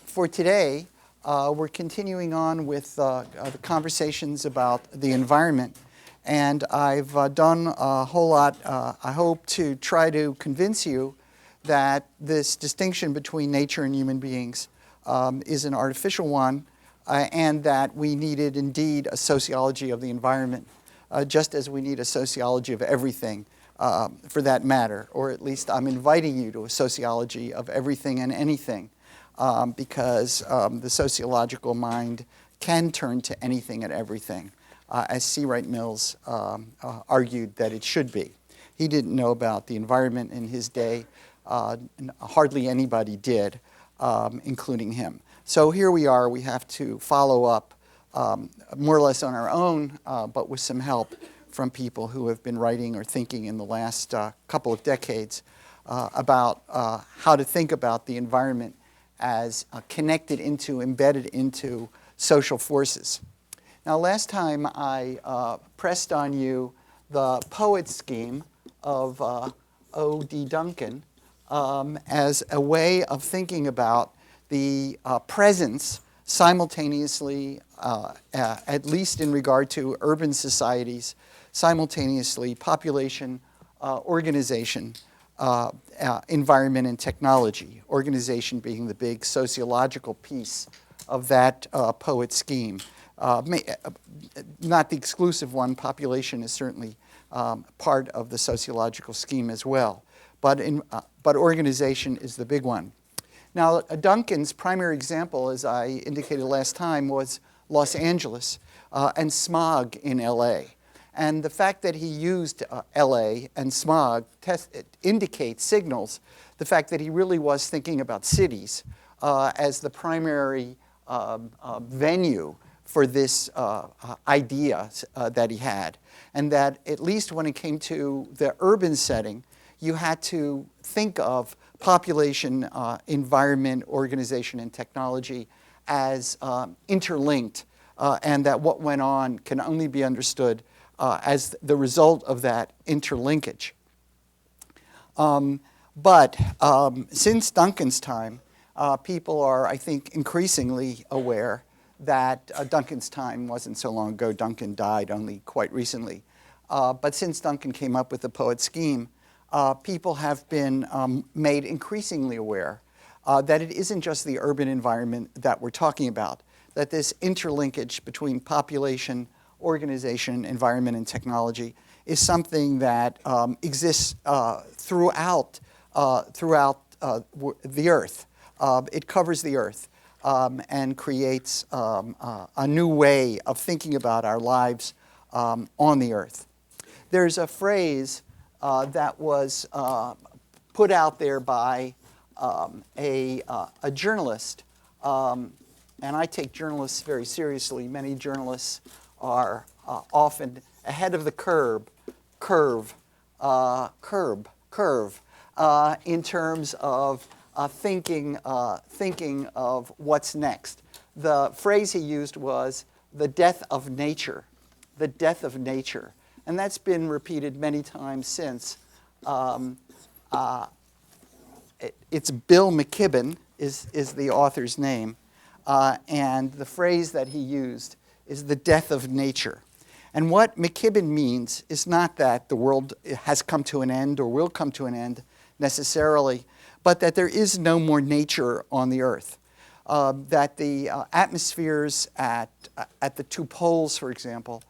For today, we're continuing on with the conversations about the environment. And I've done a whole lot, I hope, to try to convince you that this distinction between nature and human beings is an artificial one, and that we needed indeed a sociology of the environment, just as we need a sociology of everything, for that matter. Or at least I'm inviting you to a sociology of everything and anything. Because the sociological mind can turn to anything and everything, as C. Wright Mills argued that it should be. He didn't know about the environment in his day. Hardly anybody did, including him. So here we are. We have to follow up more or less on our own, but with some help from people who have been writing or thinking in the last couple of decades about how to think about the environment as connected into, embedded into social forces. Now, last time I pressed on you the poet scheme of O.D. Duncan as a way of thinking about the presence simultaneously, at least in regard to urban societies, simultaneously population, organization, environment and technology, organization being the big sociological piece of that poet scheme. Not the exclusive one. Population is certainly part of the sociological scheme as well. But organization is the big one. Now, Duncan's primary example, as I indicated last time, was Los Angeles and smog in L.A. And the fact that he used L.A. and smog signals the fact that he really was thinking about cities as the primary venue for this idea that he had. And that at least when it came to the urban setting, you had to think of population, environment, organization, and technology as interlinked, and that what went on can only be understood as the result of that interlinkage. But since Duncan's time, people are, I think, increasingly aware that Duncan's time wasn't so long ago. Duncan died only quite recently. But since Duncan came up with the poet scheme, people have been made increasingly aware that it isn't just the urban environment that we're talking about, that this interlinkage between population, organization, environment, and technology is something that exists throughout the earth. It covers the earth and creates a new way of thinking about our lives on the earth. There's a phrase that was put out there by a journalist, and I take journalists very seriously. Many journalists are often ahead of the curve in terms of thinking of what's next. The phrase he used was the death of nature, the death of nature. And that's been repeated many times since. It's Bill McKibben is the author's name, and the phrase that he used is the death of nature. And what McKibben means is not that the world has come to an end or will come to an end necessarily, but that there is no more nature on the earth. That the atmospheres at the two poles, for example,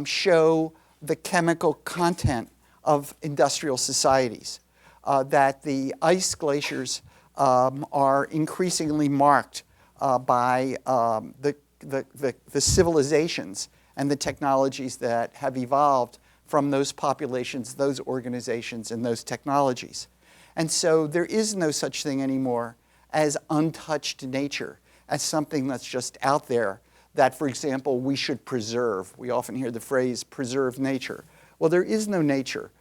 show the chemical content of industrial societies. That the ice glaciers are increasingly marked by the civilizations and the technologies that have evolved from those populations, those organizations, and those technologies. And so there is no such thing anymore as untouched nature, as something that's just out there that, for example, we should preserve. We often hear the phrase, preserve nature. Well, there is no nature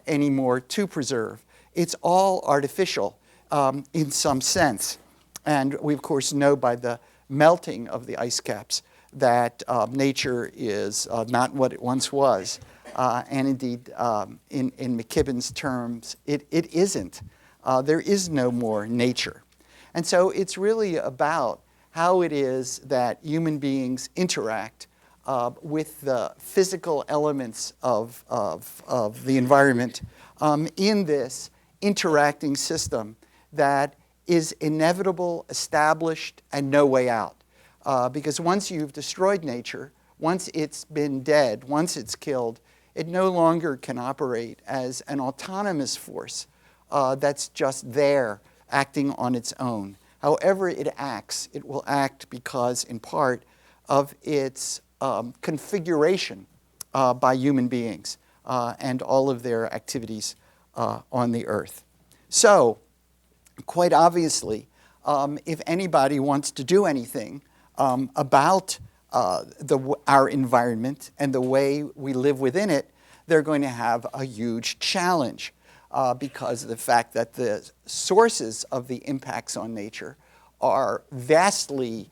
anymore to preserve. It's all artificial in some sense. And we, of course, know by the melting of the ice caps that nature is not what it once was. And indeed, in McKibben's terms, it isn't. There is no more nature. And so it's really about how it is that human beings interact with the physical elements of the environment in this interacting system that is inevitable, established, and no way out. Because once you've destroyed nature, once it's been dead, once it's killed, it no longer can operate as an autonomous force that's just there acting on its own. However it acts, it will act because, in part, of its configuration by human beings and all of their activities on the earth. So, quite obviously, if anybody wants to do anything about our environment and the way we live within it, they're going to have a huge challenge because of the fact that the sources of the impacts on nature are vastly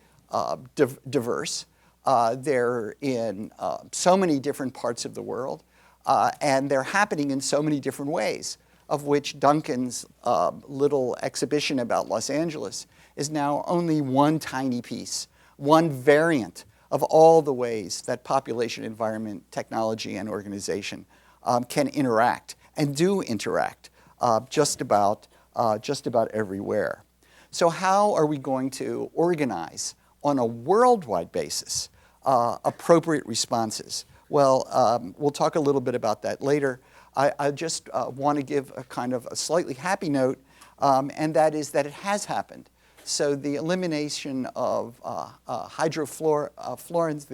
diverse. They're in so many different parts of the world, and they're happening in so many different ways, of which Duncan's little exhibition about Los Angeles is now only one tiny piece, one variant of all the ways that population, environment, technology, and organization can interact and do interact just about everywhere. So how are we going to organize on a worldwide basis appropriate responses? Well, we'll talk a little bit about that later. I just want to give a kind of a slightly happy note, and that is that it has happened. So the elimination of hydrofluorins,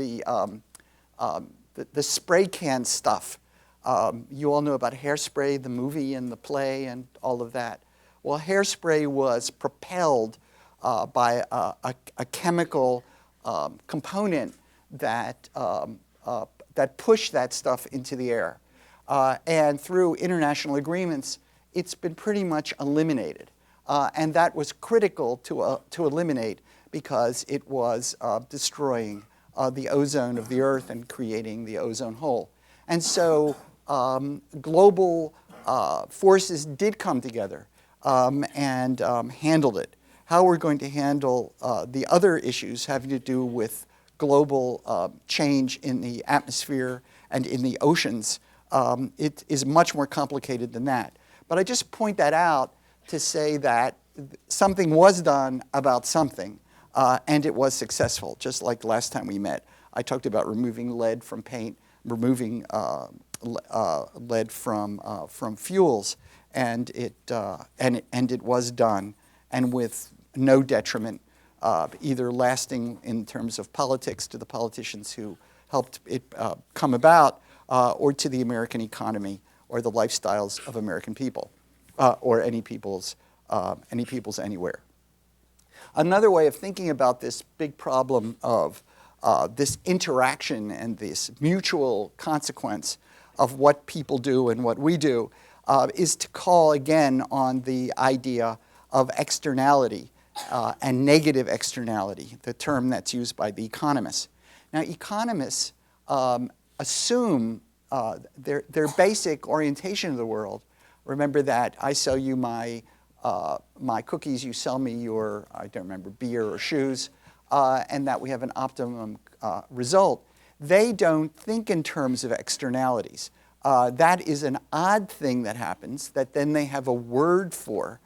the spray can stuff. You all know about Hairspray, the movie and the play and all of that. Well, Hairspray was propelled by a chemical component that pushed that stuff into the air. And through international agreements, it's been pretty much eliminated. And that was critical to eliminate because it was destroying the ozone of the Earth and creating the ozone hole. And so global forces did come together and handled it. How we're going to handle the other issues having to do with global change in the atmosphere and in the oceans, it is much more complicated than that. But I just point that out to say that something was done about something, and it was successful, just like the last time we met. I talked about removing lead from paint, removing lead from fuels, and it was done, and with no detriment, either lasting in terms of politics to the politicians who helped it come about, or to the American economy or the lifestyles of American people, or any peoples anywhere. Another way of thinking about this big problem of this interaction and this mutual consequence of what people do and what we do is to call again on the idea of externality and negative externality, the term that's used by the economists. Now, economists assume their basic orientation of the world. Remember that I sell you my cookies, you sell me your, I don't remember, beer or shoes, and that we have an optimum result. They don't think in terms of externalities. That is an odd thing that happens that then they have a word for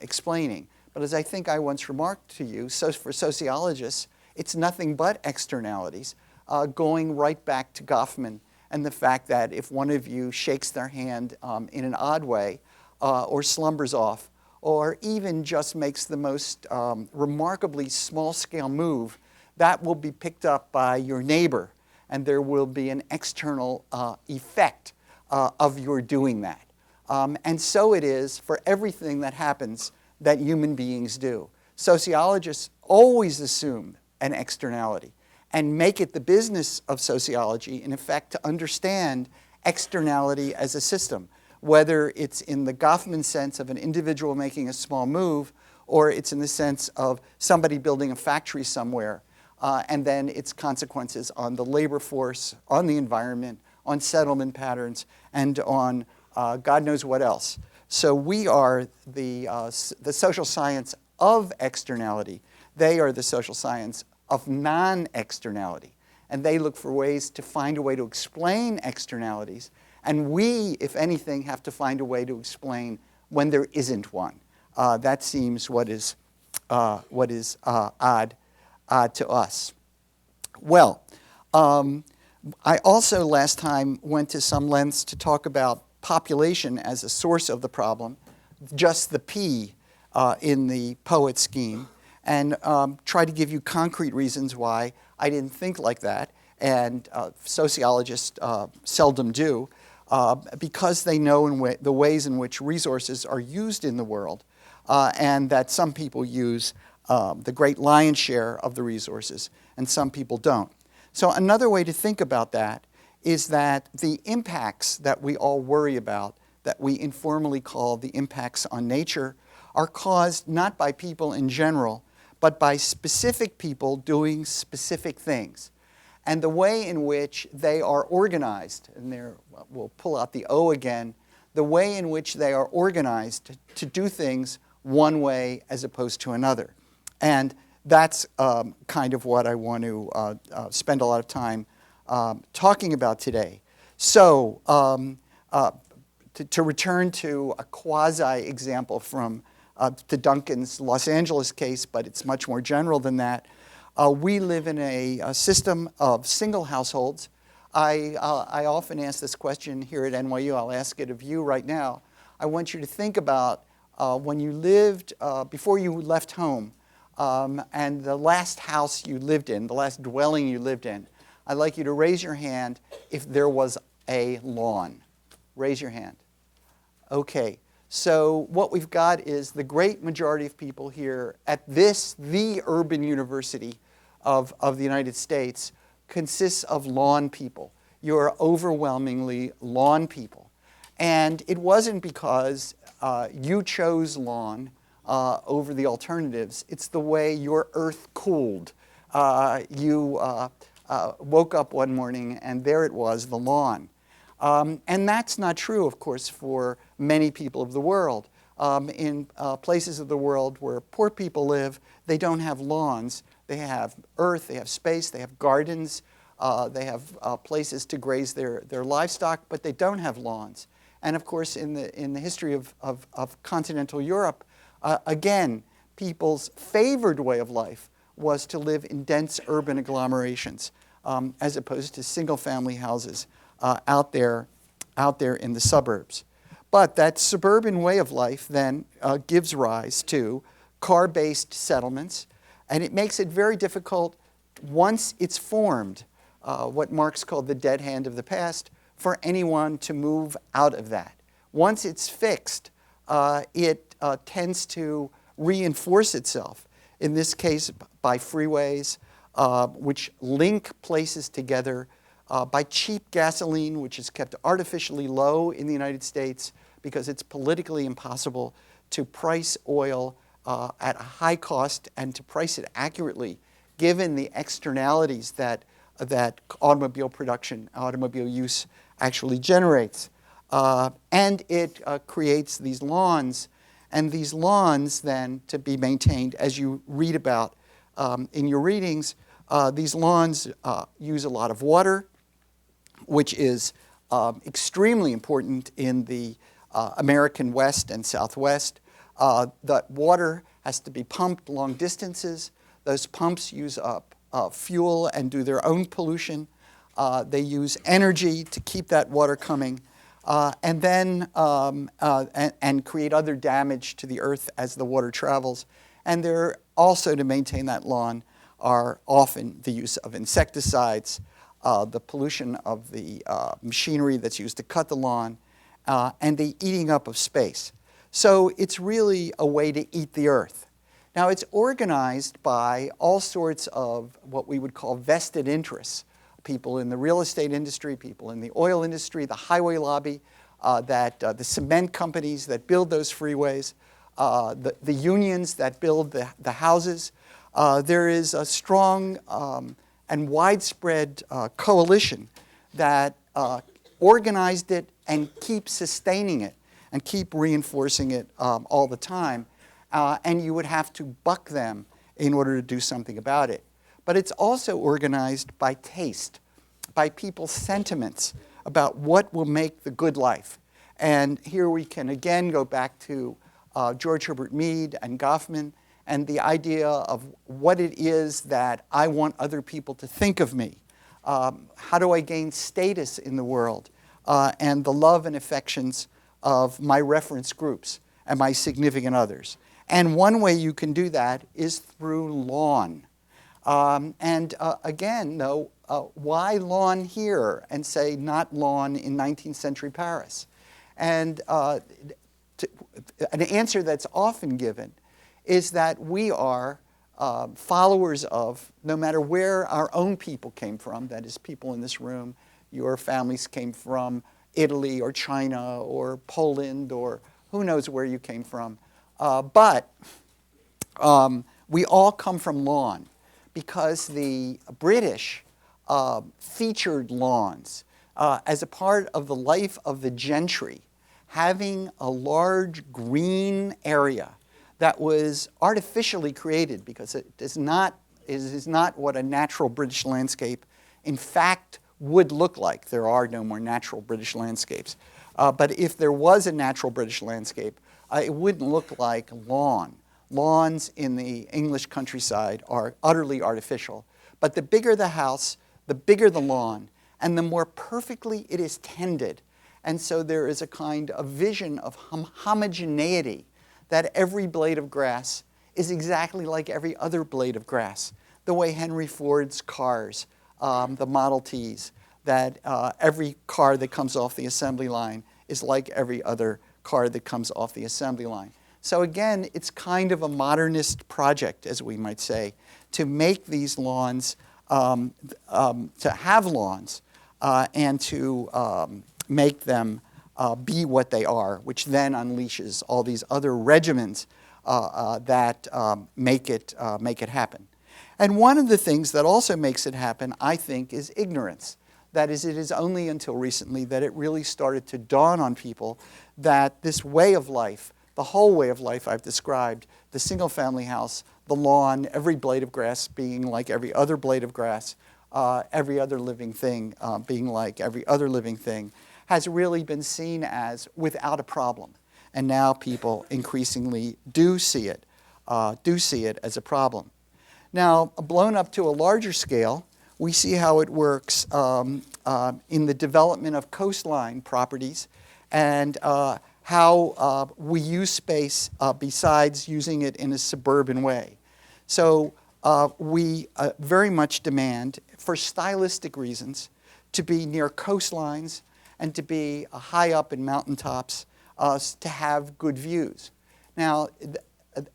explaining. But as I think I once remarked to you, so for sociologists, it's nothing but externalities, going right back to Goffman and the fact that if one of you shakes their hand in an odd way, or slumbers off, or even just makes the most remarkably small-scale move, that will be picked up by your neighbor, and there will be an external effect of your doing that. And so it is for everything that happens that human beings do. Sociologists always assume an externality and make it the business of sociology, in effect, to understand externality as a system, whether it's in the Goffman sense of an individual making a small move, or it's in the sense of somebody building a factory somewhere, and then its consequences on the labor force, on the environment, on settlement patterns, and on God knows what else. So we are the social science of externality. They are the social science of non-externality. And they look for ways to find a way to explain externalities. And we, if anything, have to find a way to explain when there isn't one. That seems what is odd to us. Well, I also last time went to some lengths to talk about population as a source of the problem, just the P in the poet scheme, and try to give you concrete reasons why I didn't think like that, and sociologists seldom do, because they know the ways in which resources are used in the world, and that some people use the great lion's share of the resources, and some people don't. So another way to think about that is that the impacts that we all worry about, that we informally call the impacts on nature, are caused not by people in general, but by specific people doing specific things. And the way in which they are organized, and there we'll pull out the O again, the way in which they are organized to do things one way as opposed to another. And that's kind of what I want to spend a lot of time talking about today. So to return to a quasi-example from to Duncan's Los Angeles case, but it's much more general than that, we live in a system of single households. I often ask this question here at NYU. I'll ask it of you right now. I want you to think about when you lived, before you left home, and the last house you lived in, the last dwelling you lived in. I'd like you to raise your hand if there was a lawn. Raise your hand. Okay. So what we've got is the great majority of people here at the urban university of the United States consists of lawn people. You're overwhelmingly lawn people. And it wasn't because you chose lawn over the alternatives. It's the way your earth cooled. You woke up one morning and there it was, the lawn. And that's not true, of course, for many people of the world. In places of the world where poor people live, they don't have lawns. They have earth, they have space, they have gardens, they have places to graze their livestock, but they don't have lawns. And of course, in the history of continental Europe, again, people's favored way of life was to live in dense urban agglomerations, as opposed to single-family houses out there in the suburbs. But that suburban way of life then gives rise to car-based settlements, and it makes it very difficult, once it's formed, what Marx called the dead hand of the past, for anyone to move out of that. Once it's fixed, it tends to reinforce itself, in this case by freeways, which link places together, by cheap gasoline, which is kept artificially low in the United States because it's politically impossible to price oil at a high cost and to price it accurately, given the externalities that automobile production, automobile use actually generates. And it creates these lawns, and these lawns then to be maintained, as you read about in your readings, these lawns use a lot of water, which is extremely important in the American West and Southwest. That water has to be pumped long distances. Those pumps use up fuel and do their own pollution. They use energy to keep that water coming, and then and create other damage to the earth as the water travels. And there also, to maintain that lawn, are often the use of insecticides, the pollution of the machinery that's used to cut the lawn, and the eating up of space. So it's really a way to eat the earth. Now, it's organized by all sorts of what we would call vested interests. People in the real estate industry, people in the oil industry, the highway lobby, the cement companies that build those freeways, the unions that build the houses. There is a strong and widespread coalition that organized it and keeps sustaining it and keep reinforcing it all the time. and you would have to buck them in order to do something about it. But it's also organized by taste, by people's sentiments about what will make the good life. And here we can again go back to George Herbert Mead and Goffman and the idea of what it is that I want other people to think of me. How do I gain status in the world? And the love and affections of my reference groups and my significant others. And one way you can do that is through lawn. Again, though, why lawn here and say not lawn in 19th century Paris? And an answer that's often given is that we are followers of, no matter where our own people came from, that is, people in this room, your families came from Italy or China or Poland or who knows where you came from. But we all come from lawn because the British featured lawns as a part of the life of the gentry, having a large green area that was artificially created because it is not what a natural British landscape in fact would look like. There are no more natural British landscapes. But if there was a natural British landscape, it wouldn't look like lawn. Lawns in the English countryside are utterly artificial. But the bigger the house, the bigger the lawn, and the more perfectly it is tended. And so there is a kind of vision of homogeneity, that every blade of grass is exactly like every other blade of grass. The way Henry Ford's cars, the Model Ts, that every car that comes off the assembly line is like every other car that comes off the assembly line. So again, it's kind of a modernist project, as we might say, to make these lawns, to have lawns, and to make them be what they are, which then unleashes all these other regimens that make it happen. And one of the things that also makes it happen, I think, is ignorance. That is, it is only until recently that it really started to dawn on people that this way of life, the whole way of life I've described, the single-family house, the lawn, every blade of grass being like every other blade of grass, every other living thing being like every other living thing, has really been seen as without a problem. And now people increasingly do see it as a problem. Now, blown up to a larger scale, we see how it works in the development of coastline properties and how we use space besides using it in a suburban way. So we very much demand, for stylistic reasons, to be near coastlines and to be high up in mountaintops to have good views. Now,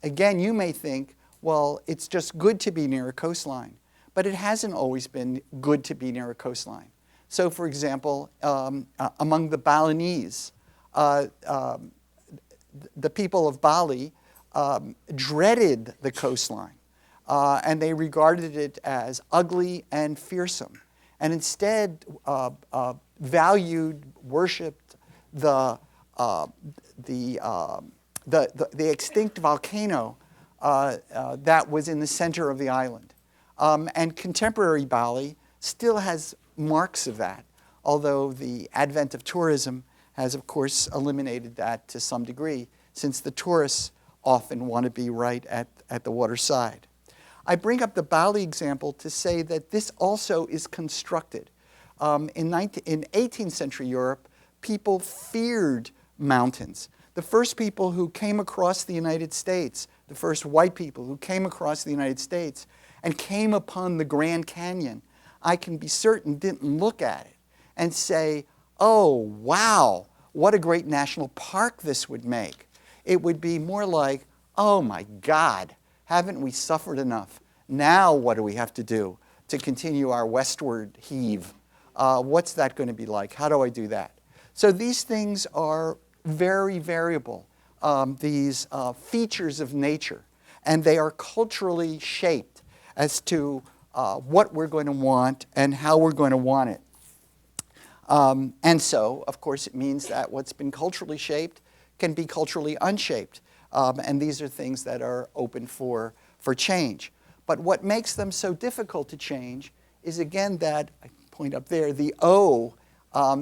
again, you may think, well, it's just good to be near a coastline. But it hasn't always been good to be near a coastline. So, for example, among the Balinese, the people of Bali dreaded the coastline. And they regarded it as ugly and fearsome. And instead valued, worshipped the extinct volcano that was in the center of the island. And contemporary Bali still has marks of that, although the advent of tourism has, of course, eliminated that to some degree, since the tourists often want to be right at the waterside. I bring up the Bali example to say that this also is constructed. In 18th century Europe, people feared mountains. The first people who came across the United States, the first white people who came across the United States and came upon the Grand Canyon, I can be certain didn't look at it and say, oh, wow, what a great national park this would make. It would be more like, oh my God, haven't we suffered enough? Now what do we have to do to continue our westward heave? What's that going to be like? How do I do that? So these things are very variable, these features of nature, and they are culturally shaped as to what we're going to want and how we're going to want it. And so, of course, it means that what's been culturally shaped can be culturally unshaped. And these are things that are open for change. But what makes them so difficult to change is, again, that, I point up there, the O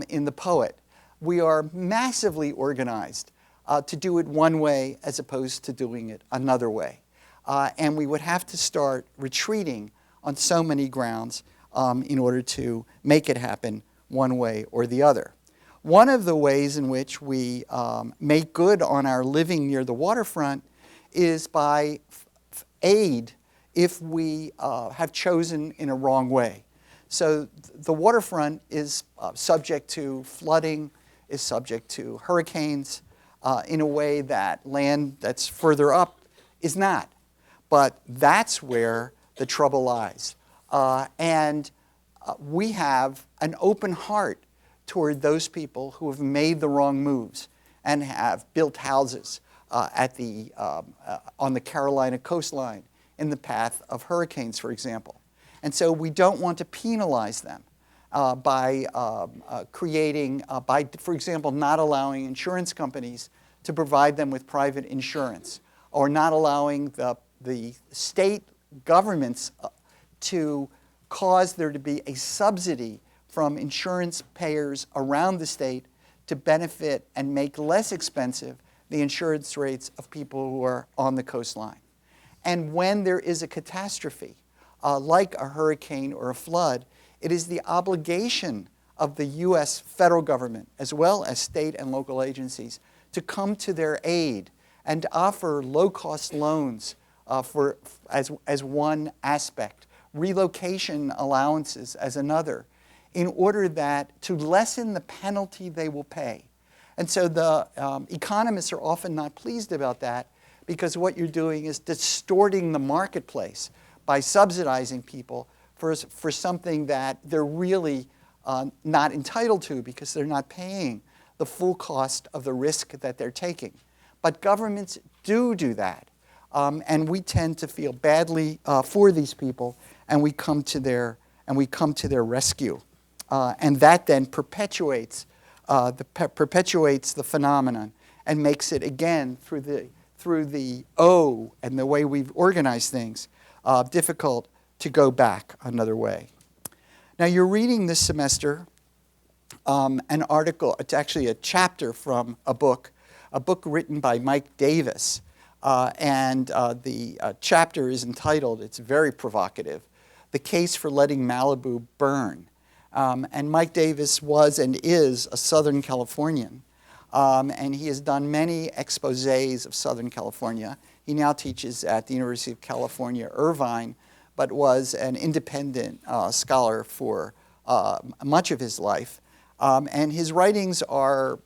in the poet. We are massively organized to do it one way as opposed to doing it another way. And we would have to start retreating on so many grounds in order to make it happen one way or the other. One of the ways in which we make good on our living near the waterfront is by aid if we have chosen in a wrong way. So the waterfront is subject to flooding, is subject to hurricanes in a way that land that's further up is not. But that's where the trouble lies. And we have an open heart toward those people who have made the wrong moves and have built houses on the Carolina coastline in the path of hurricanes, for example. And so we don't want to penalize them by creating, for example, not allowing insurance companies to provide them with private insurance, or not allowing the state governments to cause there to be a subsidy from insurance payers around the state to benefit and make less expensive the insurance rates of people who are on the coastline. And when there is a catastrophe, like a hurricane or a flood, it is the obligation of the U.S. federal government, as well as state and local agencies, to come to their aid and to offer low-cost loans as one aspect, relocation allowances as another, in order to lessen the penalty they will pay. And so the economists are often not pleased about that, because what you're doing is distorting the marketplace by subsidizing people for something that they're really not entitled to, because they're not paying the full cost of the risk that they're taking. But governments do that. And we tend to feel badly for these people, and we come to their rescue. And that then perpetuates the phenomenon and makes it, again, through the O and the way we've organized things, difficult to go back another way. Now, you're reading this semester an article. It's actually a chapter from a book written by Mike Davis. And the chapter is entitled, it's very provocative, "The Case for Letting Malibu Burn." And Mike Davis was and is a Southern Californian. And he has done many exposés of Southern California. He now teaches at the University of California, Irvine, but was an independent scholar for much of his life. And his writings are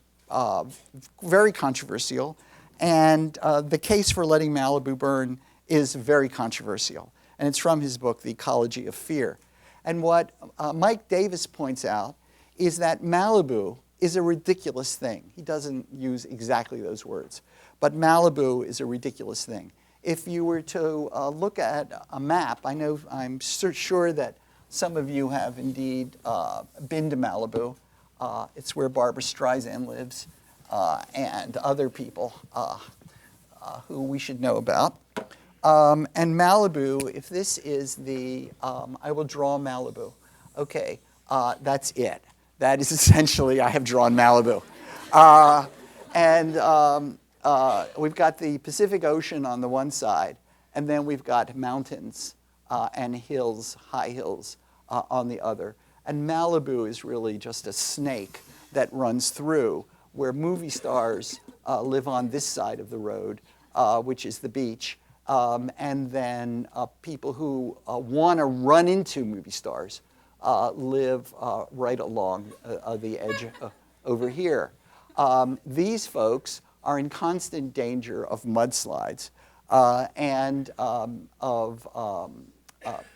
very controversial. And The Case for Letting Malibu Burn is very controversial. And it's from his book, The Ecology of Fear. And what Mike Davis points out is that Malibu is a ridiculous thing. He doesn't use exactly those words, but Malibu is a ridiculous thing. If you were to look at a map, I'm sure that some of you have indeed been to Malibu. It's where Barbra Streisand lives and other people who we should know about. And Malibu, if this is I will draw Malibu. Okay, that's it. That is essentially, I have drawn Malibu. We've got the Pacific Ocean on the one side, and then we've got mountains and hills, high hills on the other. And Malibu is really just a snake that runs through, where movie stars live on this side of the road, which is the beach. And then people who want to run into movie stars live right along the edge over here. These folks are in constant danger of mudslides and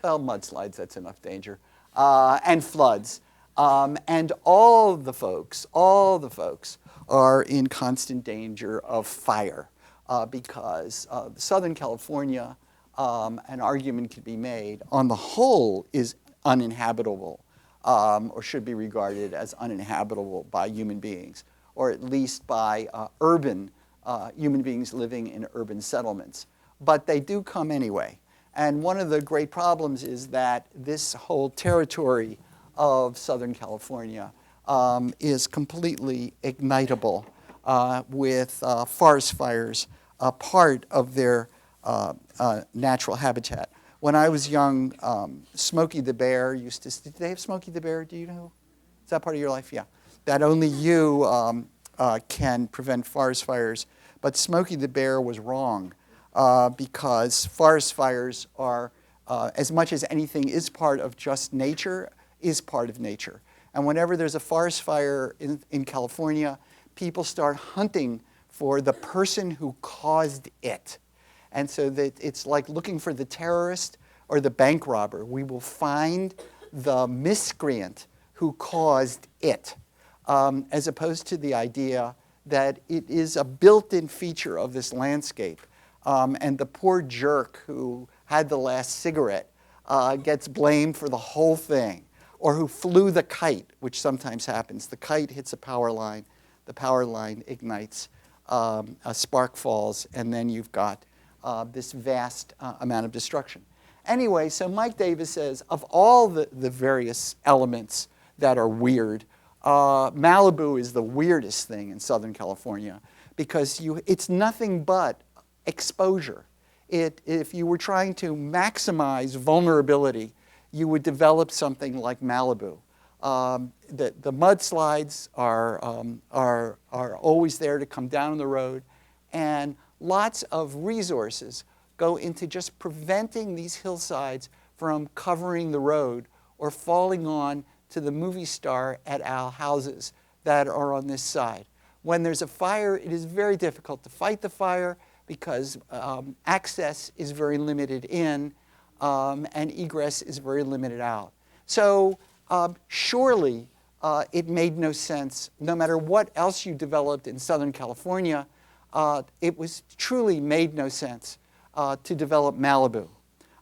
mudslides, that's enough danger, and floods. And all the folks are in constant danger of fire. Because Southern California, an argument could be made, on the whole is uninhabitable, or should be regarded as uninhabitable by human beings, or at least by urban human beings living in urban settlements. But they do come anyway. And one of the great problems is that this whole territory of Southern California is completely ignitable with forest fires, part of their natural habitat. When I was young, Smokey the Bear used to, did they have Smokey the Bear? Do you know? Is that part of your life? Yeah. That only you can prevent forest fires. But Smokey the Bear was wrong because forest fires are, as much as anything is part of just nature, is part of nature. And whenever there's a forest fire in California, people start hunting for the person who caused it. And so that it's like looking for the terrorist or the bank robber. We will find the miscreant who caused it, as opposed to the idea that it is a built-in feature of this landscape. And the poor jerk who had the last cigarette gets blamed for the whole thing, or who flew the kite, which sometimes happens. The kite hits a power line, the power line ignites, a spark falls, and then you've got this vast amount of destruction. Anyway, so Mike Davis says, of all the various elements that are weird, Malibu is the weirdest thing in Southern California because it's nothing but exposure. If you were trying to maximize vulnerability, you would develop something like Malibu. The mudslides are always there to come down the road, and lots of resources go into just preventing these hillsides from covering the road or falling on to the movie star at our houses that are on this side. When there's a fire, it is very difficult to fight the fire because access is very limited in and egress is very limited out. So surely it made no sense, no matter what else you developed in Southern California, it was truly made no sense to develop Malibu.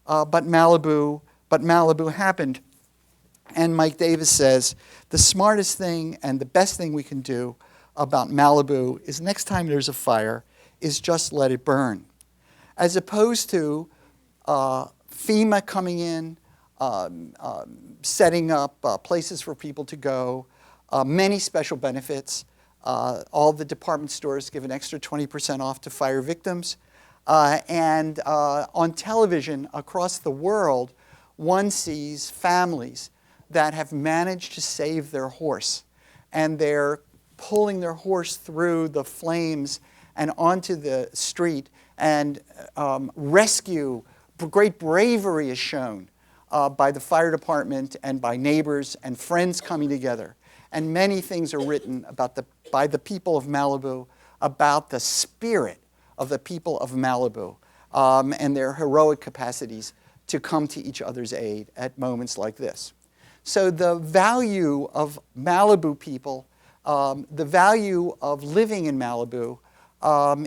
But Malibu happened. And Mike Davis says, the smartest thing and the best thing we can do about Malibu is next time there's a fire is just let it burn. As opposed to FEMA coming in, setting up places for people to go, many special benefits. All the department stores give an extra 20% off to fire victims. And on television across the world, one sees families that have managed to save their horse. And they're pulling their horse through the flames and onto the street. And great bravery is shown by the fire department and by neighbors and friends coming together. And many things are written by the people of Malibu about the spirit of the people of Malibu and their heroic capacities to come to each other's aid at moments like this. So the value of Malibu people, the value of living in Malibu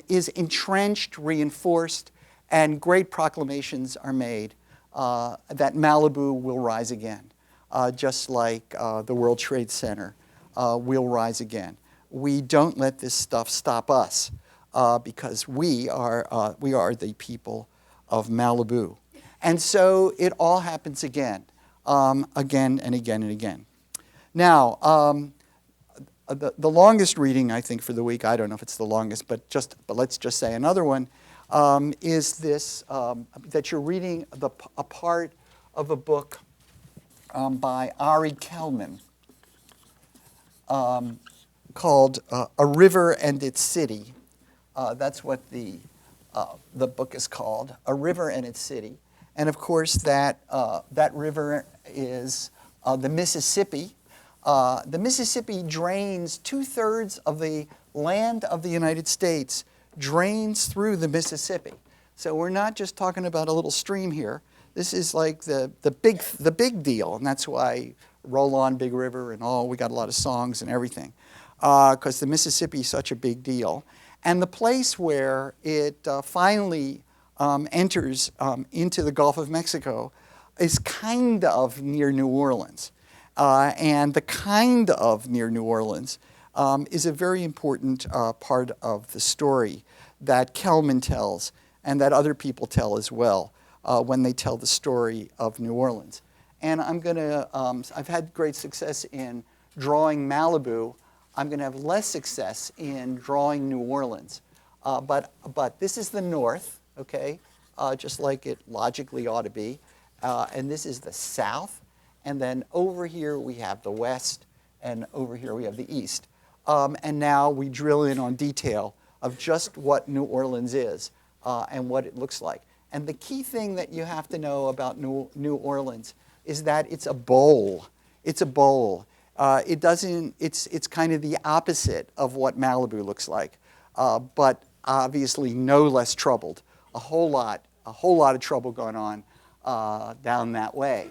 is entrenched, reinforced, and great proclamations are made that Malibu will rise again, just like the World Trade Center will rise again. We don't let this stuff stop us because we are the people of Malibu. And so it all happens again, again and again and again. Now, the longest reading, I think, for the week, I don't know if it's the longest, but let's just say another one, is this, that you're reading a part of a book by Ari Kelman called A River and Its City. That's what the book is called, A River and Its City. And of course, that river is the Mississippi. The Mississippi drains 2/3 of the land of the United States, drains through the Mississippi. So we're not just talking about a little stream here. This is like the big deal, and that's why Roll On Big River and all, we got a lot of songs and everything, because the Mississippi is such a big deal. And the place where it finally enters into the Gulf of Mexico is kind of near New Orleans. And the kind of near New Orleans is a very important part of the story that Kelman tells and that other people tell as well when they tell the story of New Orleans. And I've had great success in drawing Malibu. I'm going to have less success in drawing New Orleans. But this is the north, okay, just like it logically ought to be. And this is the south. And then over here we have the west, and over here we have the east. And now we drill in on detail of just what New Orleans is and what it looks like. And the key thing that you have to know about New Orleans is that it's a bowl. It's a bowl. It's kind of the opposite of what Malibu looks like, but obviously no less troubled. A whole lot of trouble going on down that way.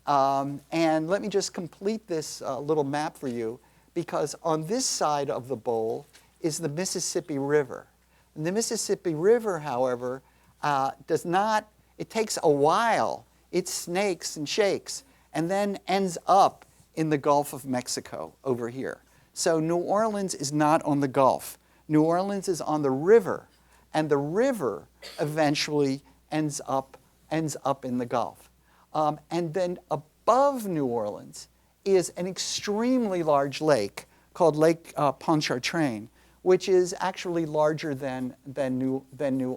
And let me just complete this little map for you, because on this side of the bowl is the Mississippi River. And the Mississippi River, however, it takes a while. It snakes and shakes and then ends up in the Gulf of Mexico over here. So New Orleans is not on the Gulf. New Orleans is on the river, and the river eventually ends up in the Gulf. And then above New Orleans is an extremely large lake called Lake Pontchartrain, which is actually larger than New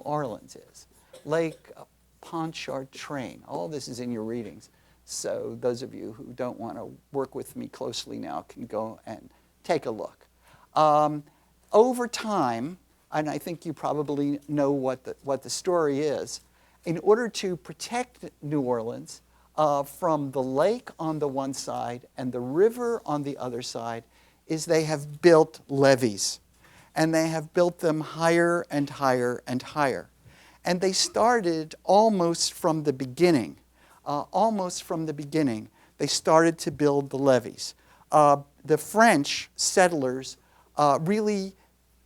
Orleans is. Lake Pontchartrain. All this is in your readings. So those of you who don't want to work with me closely now can go and take a look. Over time, and I think you probably know what the story is, in order to protect New Orleans from the lake on the one side and the river on the other side, is they have built levees. And they have built them higher and higher and higher. And they started almost from the beginning. They started to build the levees. The French settlers really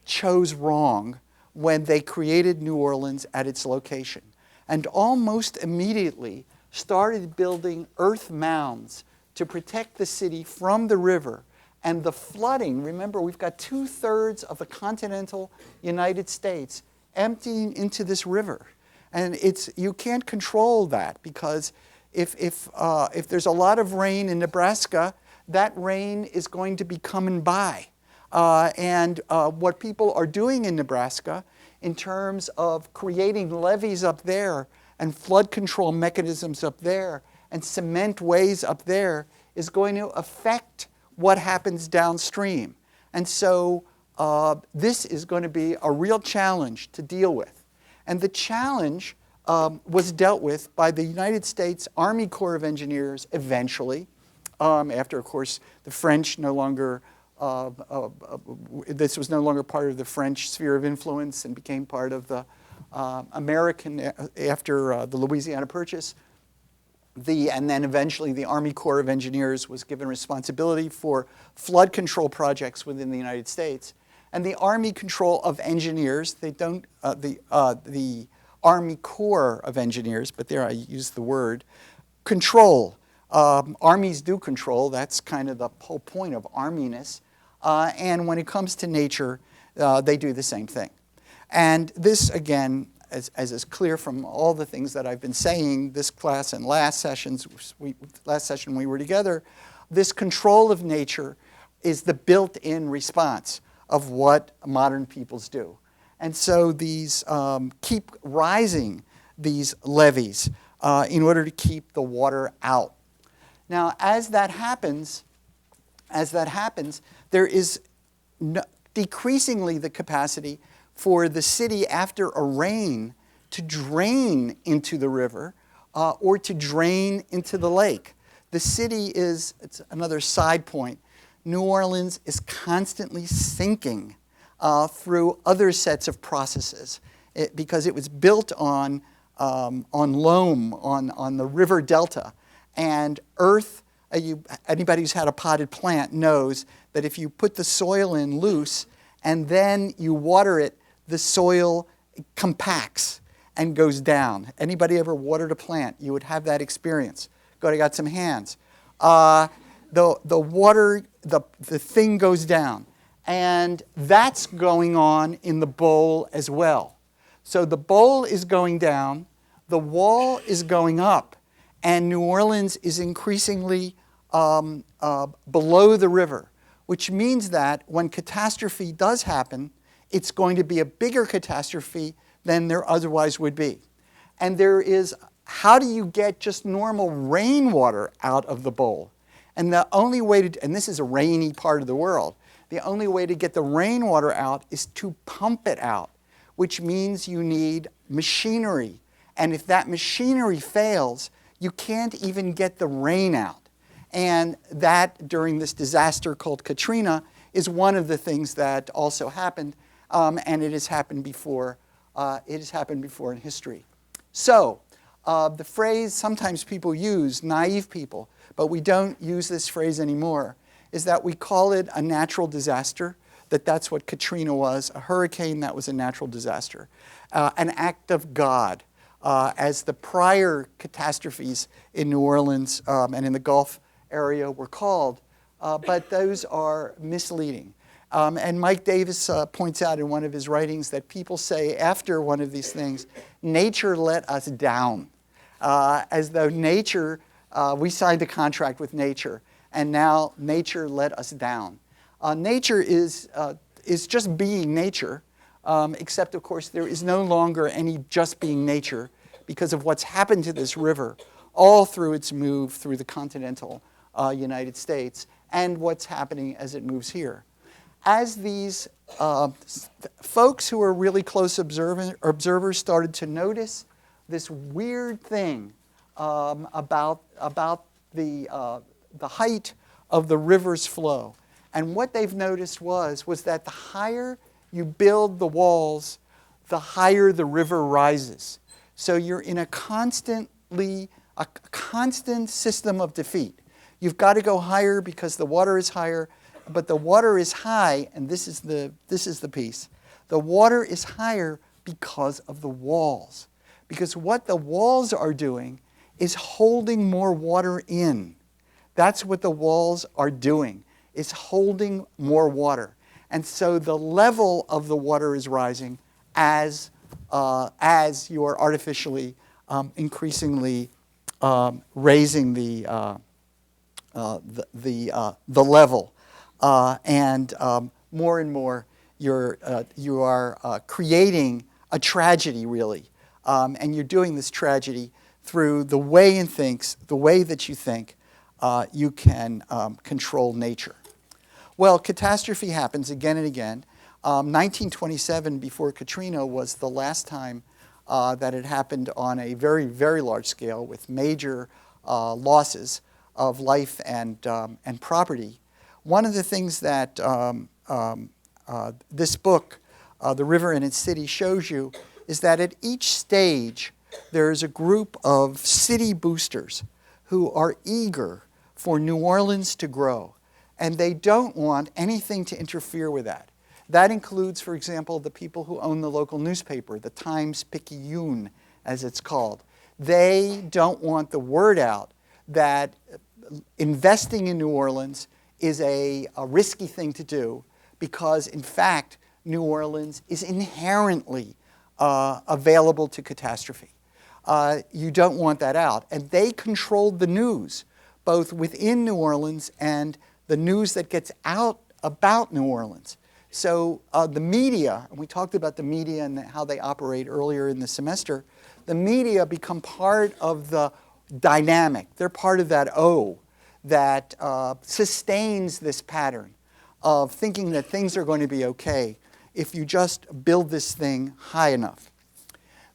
chose wrong when they created New Orleans at its location, and almost immediately started building earth mounds to protect the city from the river and the flooding. Remember, we've got 2/3 of the continental United States emptying into this river. And you can't control that, because if there's a lot of rain in Nebraska, that rain is going to be coming by. And what people are doing in Nebraska in terms of creating levees up there and flood control mechanisms up there and cement ways up there is going to affect what happens downstream. And so this is going to be a real challenge to deal with. And the challenge was dealt with by the United States Army Corps of Engineers eventually, after, of course, the French no longer, this was no longer part of the French sphere of influence and became part of the American, after the Louisiana Purchase. And then eventually the Army Corps of Engineers was given responsibility for flood control projects within the United States. And the Army Control of Engineers, they don't, the Army Corps of Engineers, but there I use the word, control. Armies do control. That's kind of the whole point of arminess. And when it comes to nature, they do the same thing. And this, again, as is clear from all the things that I've been saying this class and last session we were together, this control of nature is the built-in response of what modern peoples do. And so these keep rising, these levees, in order to keep the water out. Now, as that happens, there is decreasingly the capacity for the city after a rain to drain into the river or to drain into the lake. The city is, it's another side point, New Orleans is constantly sinking through other sets of processes because it was built on loam, on the river delta. And earth, anybody who's had a potted plant knows that if you put the soil in loose and then you water it, the soil compacts and goes down. Anybody ever watered a plant? You would have that experience. Good, I got some hands. The water, the thing goes down. And that's going on in the bowl as well. So the bowl is going down, the wall is going up, and New Orleans is increasingly below the river, which means that when catastrophe does happen, it's going to be a bigger catastrophe than there otherwise would be. And there is, how do you get just normal rainwater out of the bowl? And the only way to, and this is a rainy part of the world, the only way to get the rainwater out is to pump it out, which means you need machinery. And if that machinery fails, you can't even get the rain out. And that, during this disaster called Katrina, is one of the things that also happened, and it has happened before. It has happened before in history. So the phrase sometimes people use, naive people, but we don't use this phrase anymore, is that we call it a natural disaster, that's what Katrina was, a hurricane that was a natural disaster, an act of God, as the prior catastrophes in New Orleans and in the Gulf area were called, but those are misleading. And Mike Davis points out in one of his writings that people say after one of these things, nature let us down, as though nature, we signed a contract with nature, and now nature let us down. Nature is just being nature, except of course there is no longer any just being nature because of what's happened to this river all through its move through the continental United States and what's happening as it moves here. As these folks who are really close observers started to notice this weird thing about the height of the river's flow. And what they've noticed was that the higher you build the walls, the higher the river rises. So you're in a constant system of defeat. You've got to go higher because the water is higher, but the water is high, and this is the piece. The water is higher because of the walls. Because what the walls are doing is holding more water in. That's what the walls are doing, is holding more water. And so the level of the water is rising as you are artificially increasingly raising the level. And more and more you are creating a tragedy, really. And you're doing this tragedy through the way that you think you can control nature. Well, catastrophe happens again and again. 1927, before Katrina, was the last time that it happened on a very, very large scale with major losses of life and property. One of the things that this book, The River and Its City, shows you is that at each stage there is a group of city boosters who are eager for New Orleans to grow. And they don't want anything to interfere with that. That includes, for example, the people who own the local newspaper, the Times-Picayune, as it's called. They don't want the word out that investing in New Orleans is a risky thing to do because, in fact, New Orleans is inherently available to catastrophe. You don't want that out. And they controlled the news, both within New Orleans and the news that gets out about New Orleans. So the media, and we talked about the media and how they operate earlier in the semester, the media become part of the dynamic. They're part of that O that sustains this pattern of thinking that things are going to be okay if you just build this thing high enough.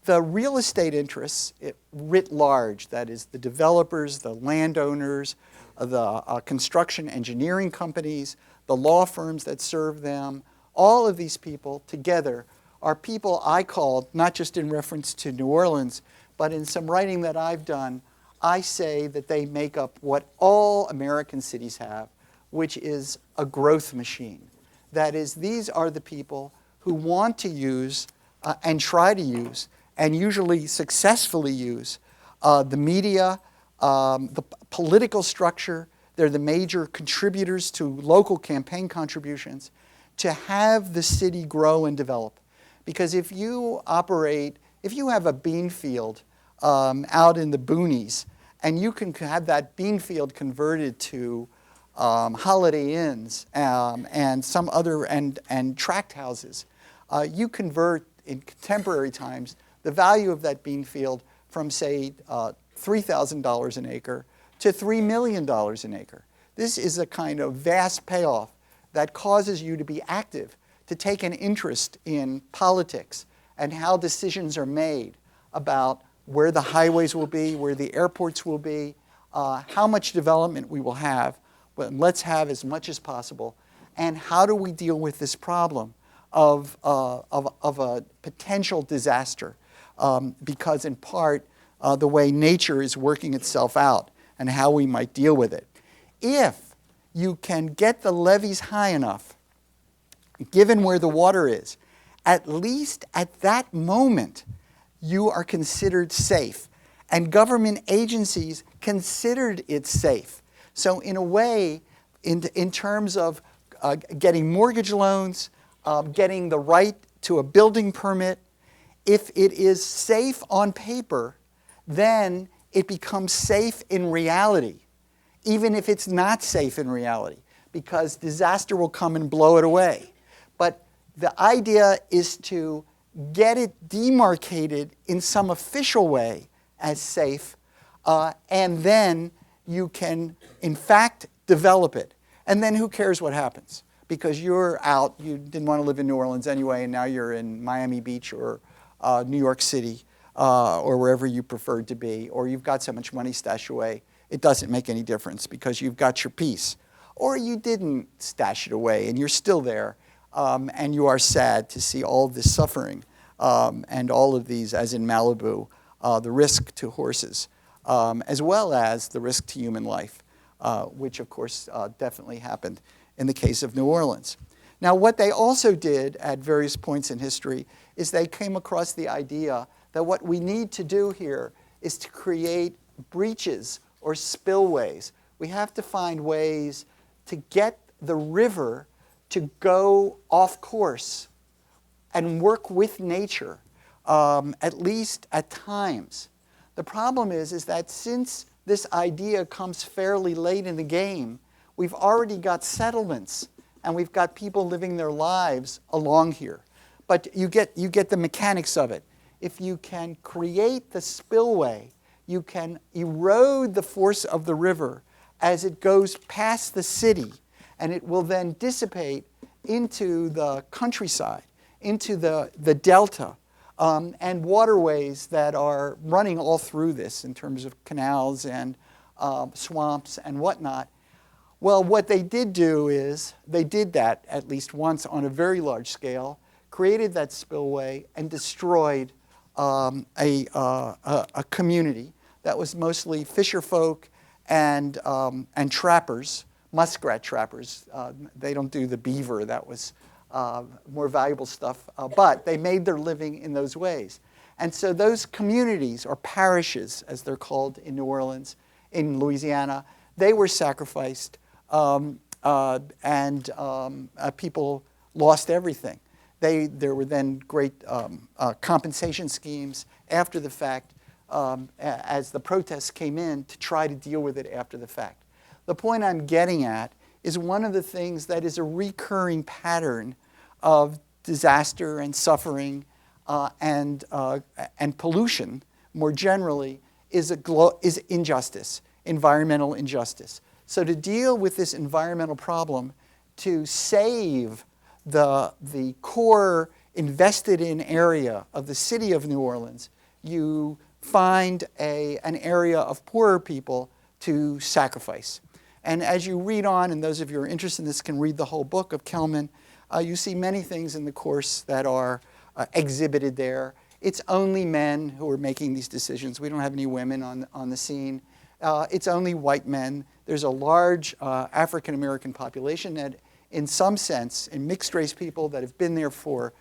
The real estate interests, writ large, that is the developers, the landowners, the construction engineering companies, the law firms that serve them, all of these people together are people I called, not just in reference to New Orleans, but in some writing that I've done, I say that they make up what all American cities have, which is a growth machine. That is, these are the people who want to use and try to use, and usually successfully use, the media, the political structure. They're the major contributors to local campaign contributions. to have the city grow and develop. Because if you have a bean field out in the boonies, and you can have that bean field converted to Holiday Inns and some other and tract houses, you convert in contemporary times the value of that bean field from, say, $3,000 an acre to $3 million an acre. This is a kind of vast payoff that causes you to be active, to take an interest in politics and how decisions are made about where the highways will be, where the airports will be, how much development we will have. But let's have as much as possible. And how do we deal with this problem of a potential disaster? Because in part, the way nature is working itself out and how we might deal with it. If you can get the levees high enough, given where the water is, at least at that moment, you are considered safe. And government agencies considered it safe. So in a way, in terms of getting mortgage loans, getting the right to a building permit, if it is safe on paper, then it becomes safe in reality, even if it's not safe in reality, because disaster will come and blow it away. But the idea is to get it demarcated in some official way as safe, and then you can, in fact, develop it. And then who cares what happens? Because you're out, you didn't want to live in New Orleans anyway, and now you're in Miami Beach or New York City or wherever you preferred to be, or you've got so much money stashed away, it doesn't make any difference because you've got your peace. Or you didn't stash it away and you're still there, and you are sad to see all this suffering and all of these, as in Malibu, the risk to horses, as well as the risk to human life, which of course definitely happened in the case of New Orleans. Now, what they also did at various points in history is they came across the idea that what we need to do here is to create breaches or spillways. We have to find ways to get the river to go off course and work with nature, at least at times. The problem is that since this idea comes fairly late in the game, we've already got settlements and we've got people living their lives along here. But you get the mechanics of it. If you can create the spillway, you can erode the force of the river as it goes past the city, and it will then dissipate into the countryside, into the delta, and waterways that are running all through this in terms of canals and swamps and whatnot. Well, what they did do is they did that at least once on a very large scale, created that spillway, and destroyed a community that was mostly fisher folk and trappers, muskrat trappers. They don't do the beaver. That was more valuable stuff. But they made their living in those ways. And so those communities, or parishes, as they're called in New Orleans, in Louisiana, they were sacrificed, and people lost everything. There were then great compensation schemes after the fact as the protests came in to try to deal with it after the fact. The point I'm getting at is one of the things that is a recurring pattern of disaster and suffering and pollution more generally is injustice, environmental injustice. So to deal with this environmental problem, to save the core invested in area of the city of New Orleans, you find an area of poorer people to sacrifice. And as you read on, and those of you who are interested in this can read the whole book of Kelman, you see many things in the course that are exhibited there. It's only men who are making these decisions. We don't have any women on the scene. It's only white men. There's a large African-American population that, in some sense, and mixed-race people that have been there for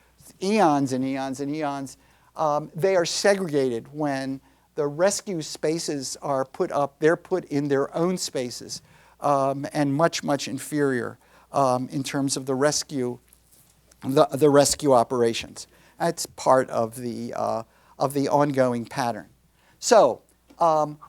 eons and eons and eons, they are segregated when the rescue spaces are put up. They're put in their own spaces and much, much inferior in terms of the rescue the rescue operations. That's part of the ongoing pattern. So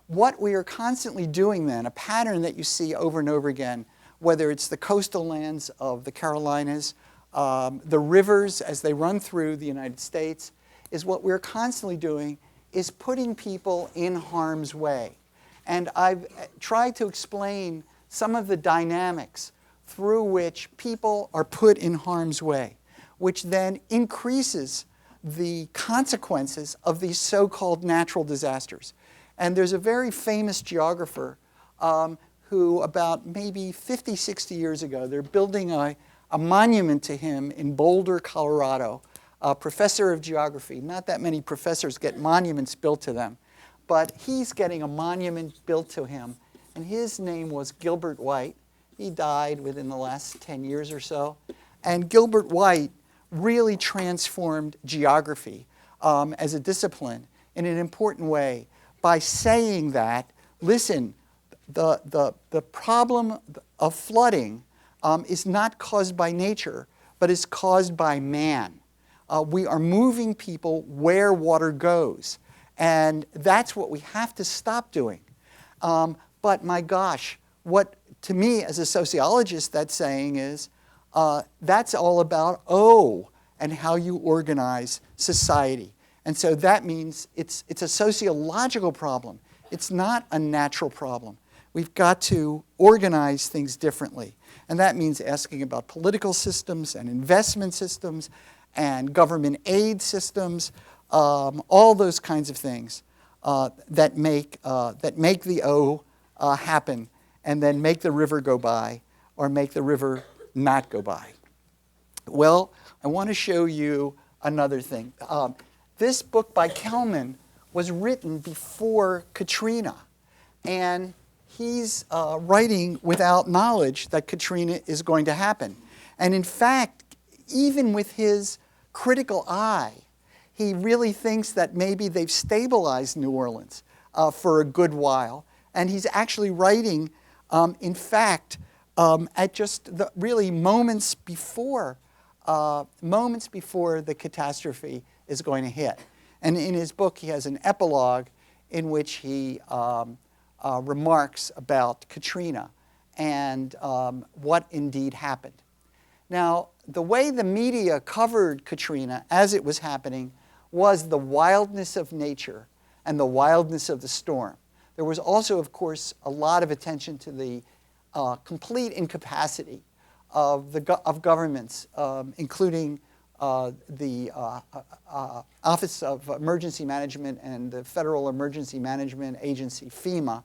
what we are constantly doing then, a pattern that you see over and over again, whether it's the coastal lands of the Carolinas, the rivers as they run through the United States, is what we're constantly doing is putting people in harm's way. And I've tried to explain some of the dynamics through which people are put in harm's way, which then increases the consequences of these so-called natural disasters. And there's a very famous geographer who about maybe 50, 60 years ago, they're building a monument to him in Boulder, Colorado, a professor of geography. Not that many professors get monuments built to them, but he's getting a monument built to him. And his name was Gilbert White. He died within the last 10 years or so. And Gilbert White really transformed geography as a discipline in an important way by saying that, listen, the problem of flooding is not caused by nature, but is caused by man. We are moving people where water goes. And that's what we have to stop doing. But my gosh, what to me as a sociologist that's saying is, that's all about and how you organize society. And so that means it's a sociological problem. It's not a natural problem. We've got to organize things differently. And that means asking about political systems and investment systems and government aid systems, all those kinds of things that make the O happen and then make the river go by or make the river not go by. Well, I want to show you another thing. This book by Kelman was written before Katrina, and he's writing without knowledge that Katrina is going to happen. And in fact, even with his critical eye, he really thinks that maybe they've stabilized New Orleans for a good while. And he's actually writing, in fact, at just the really moments before the catastrophe is going to hit. And in his book, he has an epilogue in which he remarks about Katrina and what indeed happened. Now, the way the media covered Katrina as it was happening was the wildness of nature and the wildness of the storm. There was also, of course, a lot of attention to the complete incapacity of governments, including the Office of Emergency Management and the Federal Emergency Management Agency, FEMA,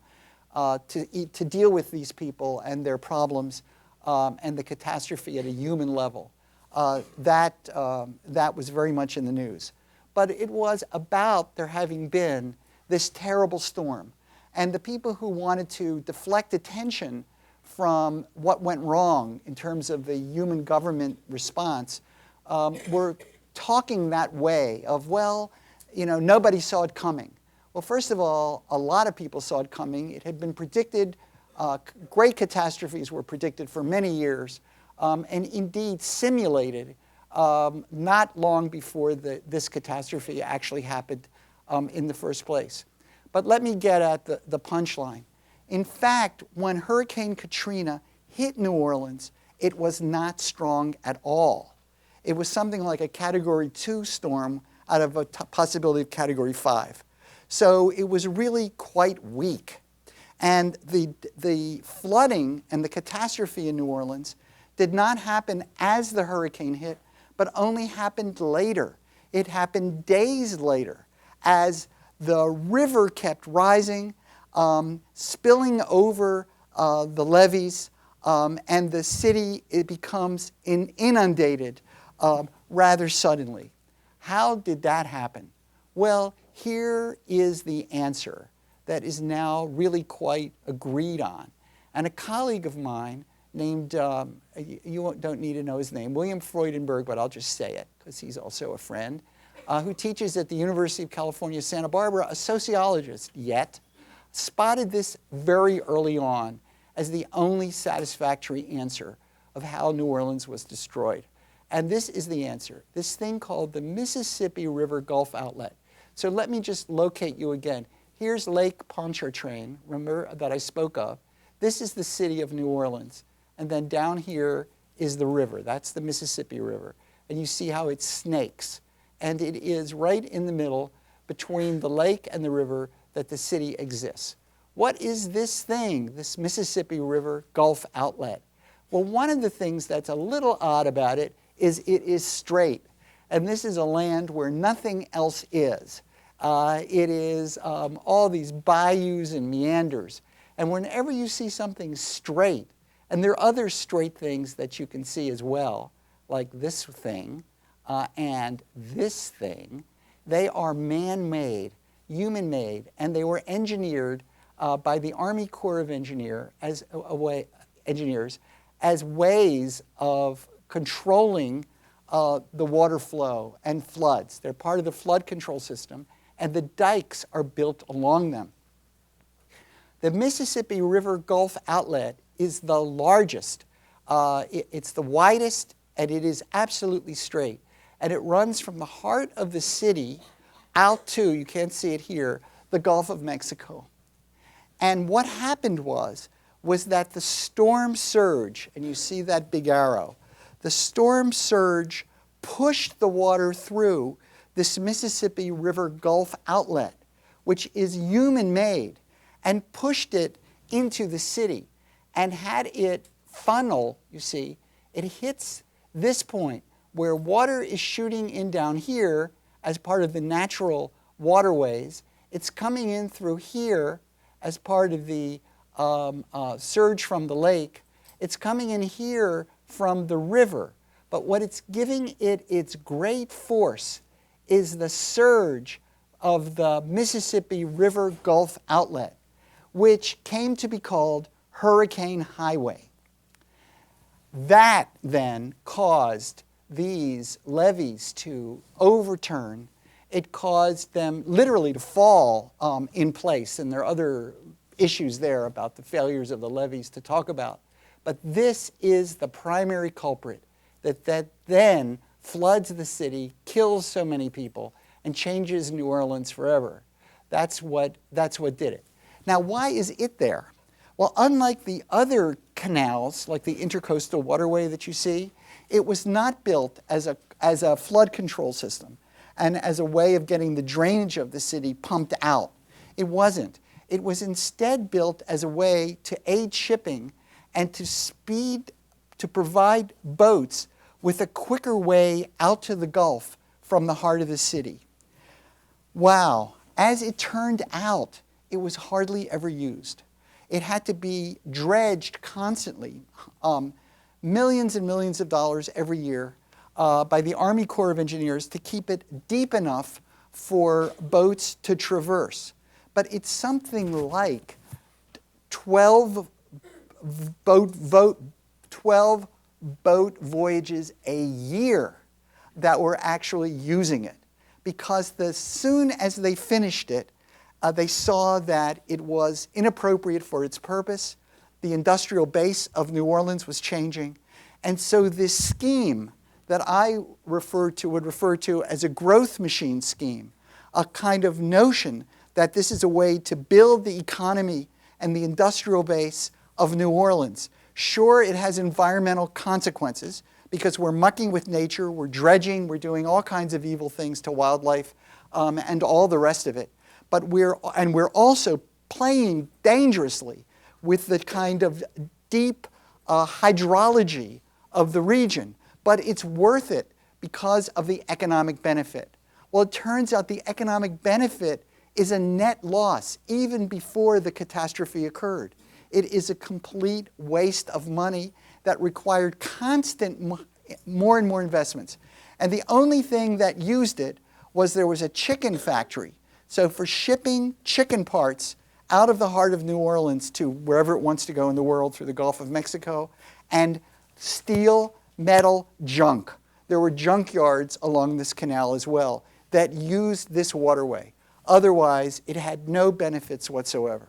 to deal with these people and their problems and the catastrophe at a human level. That was very much in the news. But it was about there having been this terrible storm. And the people who wanted to deflect attention from what went wrong in terms of the human government response were talking that way of, well, you know, nobody saw it coming. Well, first of all, a lot of people saw it coming. It had been predicted. Great catastrophes were predicted for many years and indeed simulated not long before this catastrophe actually happened in the first place. But let me get at the punchline. In fact, when Hurricane Katrina hit New Orleans, it was not strong at all. It was something like a Category 2 storm out of a possibility of Category 5. So it was really quite weak. And the flooding and the catastrophe in New Orleans did not happen as the hurricane hit, but only happened later. It happened days later as the river kept rising, spilling over the levees, and the city, it becomes inundated rather suddenly. How did that happen? Well, here is the answer that is now really quite agreed on. And a colleague of mine named, you don't need to know his name, William Freudenberg, but I'll just say it because he's also a friend, who teaches at the University of California, Santa Barbara, a sociologist yet, spotted this very early on as the only satisfactory answer of how New Orleans was destroyed. And this is the answer, this thing called the Mississippi River Gulf Outlet. So let me just locate you again. Here's Lake Pontchartrain, remember, that I spoke of. This is the city of New Orleans. And then down here is the river. That's the Mississippi River. And you see how it snakes. And it is right in the middle between the lake and the river that the city exists. What is this thing, this Mississippi River Gulf Outlet? Well, one of the things that's a little odd about it is it is straight. And this is a land where nothing else is. It is all these bayous and meanders. And whenever you see something straight, and there are other straight things that you can see as well, like this thing and this thing, they are man-made, human-made, and they were engineered by the Army Corps of Engineers as ways of controlling the water flow and floods. They're part of the flood control system, and the dikes are built along them. The Mississippi River Gulf Outlet is the largest. It's the widest, and it is absolutely straight. And it runs from the heart of the city out to, you can't see it here, the Gulf of Mexico. And what happened was that the storm surge, and you see that big arrow, the storm surge pushed the water through this Mississippi River Gulf Outlet, which is human-made, and pushed it into the city. And had it funnel, you see, it hits this point where water is shooting in down here as part of the natural waterways. It's coming in through here as part of the surge from the lake. It's coming in here from the river. But what it's giving it its great force is the surge of the Mississippi River Gulf Outlet, which came to be called Hurricane Highway. That then caused these levees to overturn. It caused them literally to fall in place, and there are other issues there about the failures of the levees to talk about. But this is the primary culprit that then floods the city, kills so many people, and changes New Orleans forever. That's what did it. Now, why is it there? Well, unlike the other canals, like the intercoastal waterway that you see, it was not built as a flood control system and as a way of getting the drainage of the city pumped out. It wasn't. It was instead built as a way to aid shipping and to provide boats with a quicker way out to the Gulf from the heart of the city. Wow, as it turned out, it was hardly ever used. It had to be dredged constantly, millions and millions of dollars every year by the Army Corps of Engineers to keep it deep enough for boats to traverse. But it's something like 12 boat voyages a year that were actually using it. Because as soon as they finished it, they saw that it was inappropriate for its purpose. The industrial base of New Orleans was changing. And so this scheme that I would refer to as a growth machine scheme, a kind of notion that this is a way to build the economy and the industrial base of New Orleans. Sure, it has environmental consequences because we're mucking with nature, we're dredging, we're doing all kinds of evil things to wildlife and all the rest of it. But we're also playing dangerously with the kind of deep hydrology of the region. But it's worth it because of the economic benefit. Well, it turns out the economic benefit is a net loss even before the catastrophe occurred. It is a complete waste of money that required constant more and more investments. And the only thing that used it was there was a chicken factory. So for shipping chicken parts out of the heart of New Orleans to wherever it wants to go in the world through the Gulf of Mexico, and steel, metal, junk. There were junkyards along this canal as well that used this waterway. Otherwise, it had no benefits whatsoever.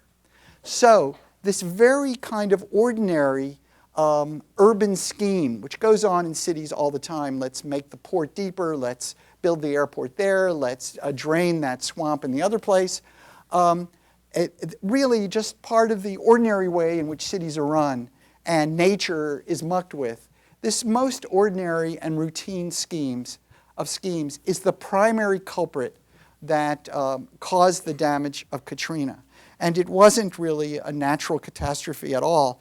So this very kind of ordinary urban scheme, which goes on in cities all the time. Let's make the port deeper. Let's build the airport there. Let's drain that swamp in the other place. Really just part of the ordinary way in which cities are run and nature is mucked with. This most ordinary and routine schemes is the primary culprit that caused the damage of Katrina. And it wasn't really a natural catastrophe at all,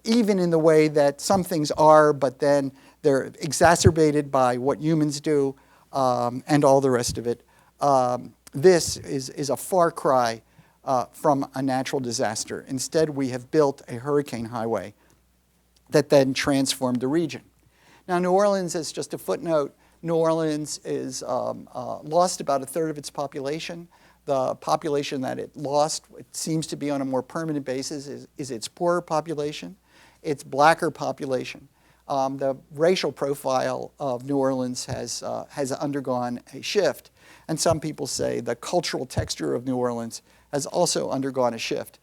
even in the way that some things are, but then they're exacerbated by what humans do and all the rest of it. This is a far cry from a natural disaster. Instead, we have built a hurricane highway that then transformed the region. Now, New Orleans, as just a footnote, New Orleans is lost about a third of its population. The population that it lost, it seems to be on a more permanent basis, is its poorer population, its blacker population. The racial profile of New Orleans has undergone a shift. And some people say the cultural texture of New Orleans has also undergone a shift,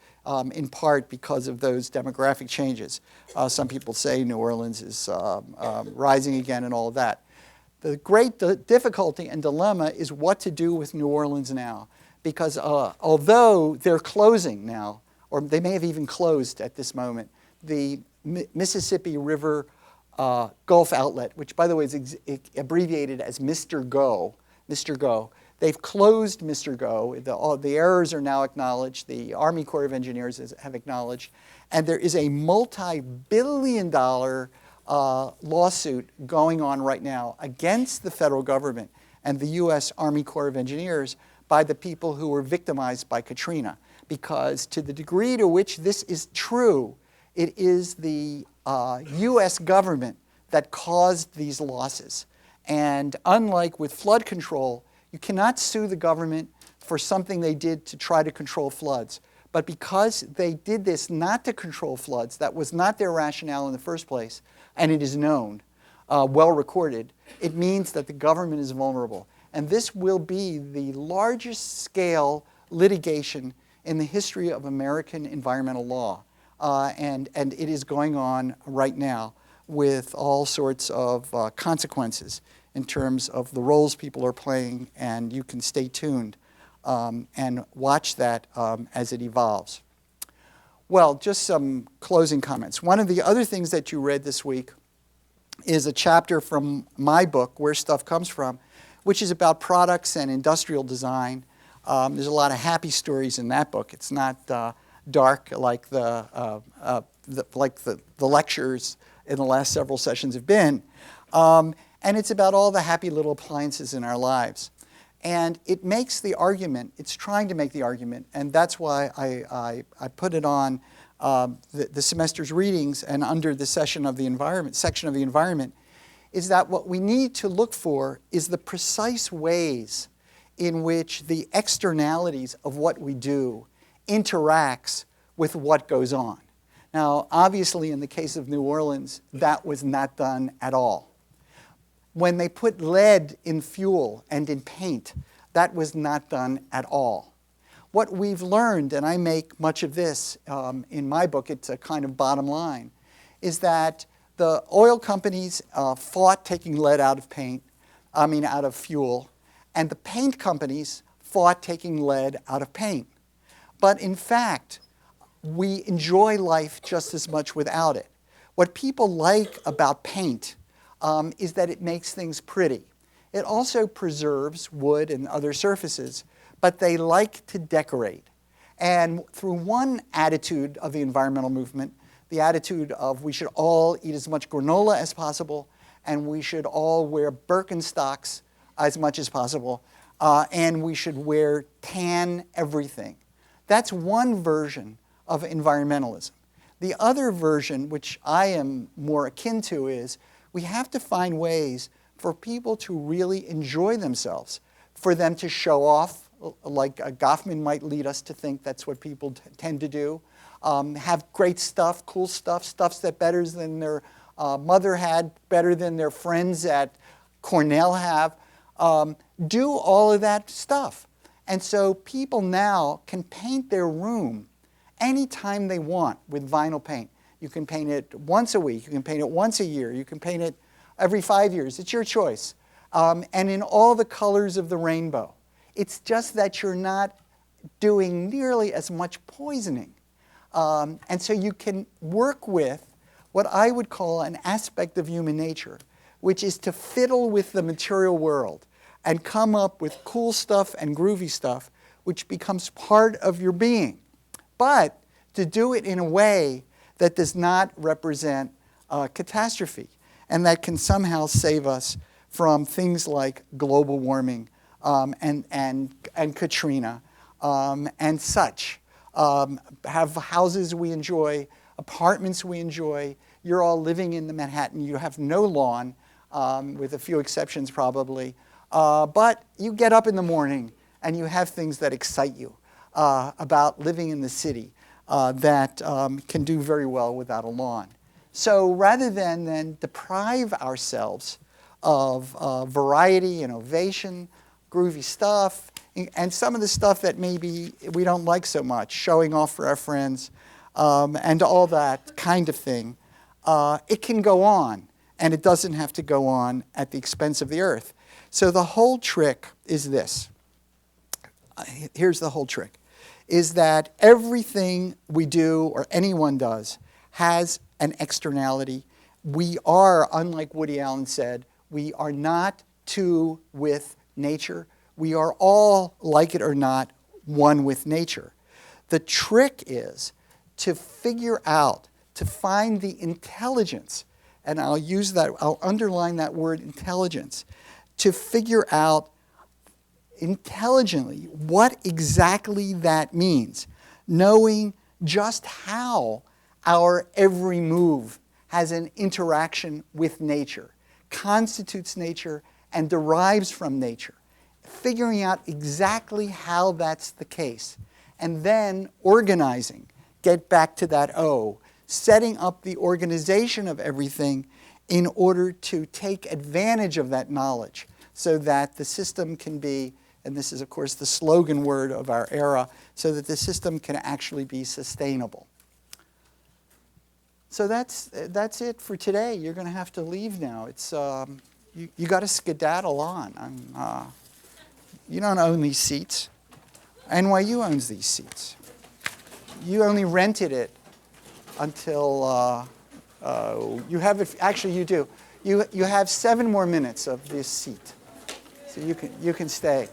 in part because of those demographic changes. Some people say New Orleans is rising again and all of that. The great difficulty and dilemma is what to do with New Orleans now. Because although they're closing now, or they may have even closed at this moment, the Mississippi River Gulf Outlet, which by the way is abbreviated as Mr. Go, they've closed Mr. Go. The errors are now acknowledged. The Army Corps of Engineers have acknowledged. And there is a multi-billion-dollar lawsuit going on right now against the federal government and the U.S. Army Corps of Engineers by the people who were victimized by Katrina. Because to the degree to which this is true, it is the U.S. government that caused these losses. And unlike with flood control, you cannot sue the government for something they did to try to control floods. But because they did this not to control floods, that was not their rationale in the first place, and it is known, well recorded, it means that the government is vulnerable. And this will be the largest scale litigation in the history of American environmental law. And it is going on right now with all sorts of consequences in terms of the roles people are playing, and you can stay tuned and watch that as it evolves. Well, just some closing comments. One of the other things that you read this week is a chapter from my book, Where Stuff Comes From, which is about products and industrial design. There's a lot of happy stories in that book. It's not dark like the lectures in the last several sessions have been. And it's about all the happy little appliances in our lives. And it makes the argument, it's trying to make the argument, and that's why I put it on the semester's readings and under the section of the environment, is that what we need to look for is the precise ways in which the externalities of what we do interacts with what goes on. Now, obviously, in the case of New Orleans, that was not done at all. When they put lead in fuel and in paint, that was not done at all. What we've learned, and I make much of this in my book, it's a kind of bottom line, is that the oil companies fought taking lead out of out of fuel, and the paint companies fought taking lead out of paint. But in fact, we enjoy life just as much without it. What people like about paint is that it makes things pretty. It also preserves wood and other surfaces, but they like to decorate. And through one attitude of the environmental movement, the attitude of we should all eat as much granola as possible, and we should all wear Birkenstocks as much as possible, and we should wear tan everything. That's one version of environmentalism. The other version, which I am more akin to, is we have to find ways for people to really enjoy themselves, for them to show off, like Goffman might lead us to think that's what people tend to do. Have great stuff, cool stuff, stuff that better than their mother had, better than their friends at Cornell have. Do all of that stuff. And so people now can paint their room anytime they want with vinyl paint. You can paint it once a week. You can paint it once a year. You can paint it every 5 years. It's your choice. And in all the colors of the rainbow. It's just that you're not doing nearly as much poisoning. And so you can work with what I would call an aspect of human nature, which is to fiddle with the material world and come up with cool stuff and groovy stuff, which becomes part of your being. But to do it in a way that does not represent catastrophe, and that can somehow save us from things like global warming and Katrina and such. Have houses we enjoy, apartments we enjoy. You're all living in the Manhattan. You have no lawn, with a few exceptions probably. But you get up in the morning and you have things that excite you about living in the city that can do very well without a lawn. So rather than deprive ourselves of variety, innovation, groovy stuff, and some of the stuff that maybe we don't like so much, showing off for our friends, and all that kind of thing, it can go on, and it doesn't have to go on at the expense of the earth. So the whole trick is this. Here's the whole trick, is that everything we do or anyone does has an externality. We are, unlike Woody Allen said, we are not two with nature. We are all, like it or not, one with nature. The trick is to figure out, to find the intelligence, and I'll underline that word intelligence, to figure out intelligently what exactly that means, knowing just how our every move has an interaction with nature, constitutes nature, and derives from nature. Figuring out exactly how that's the case, and then organizing, get back to that O, setting up the organization of everything in order to take advantage of that knowledge so that the system can be, and this is of course the slogan word of our era, so that the system can actually be sustainable. So that's it for today. You're going to have to leave now. It's you got to skedaddle on. You don't own these seats. NYU owns these seats. You only rented it until you have it. Actually, you do. You have 7 more minutes of this seat, so you can stay.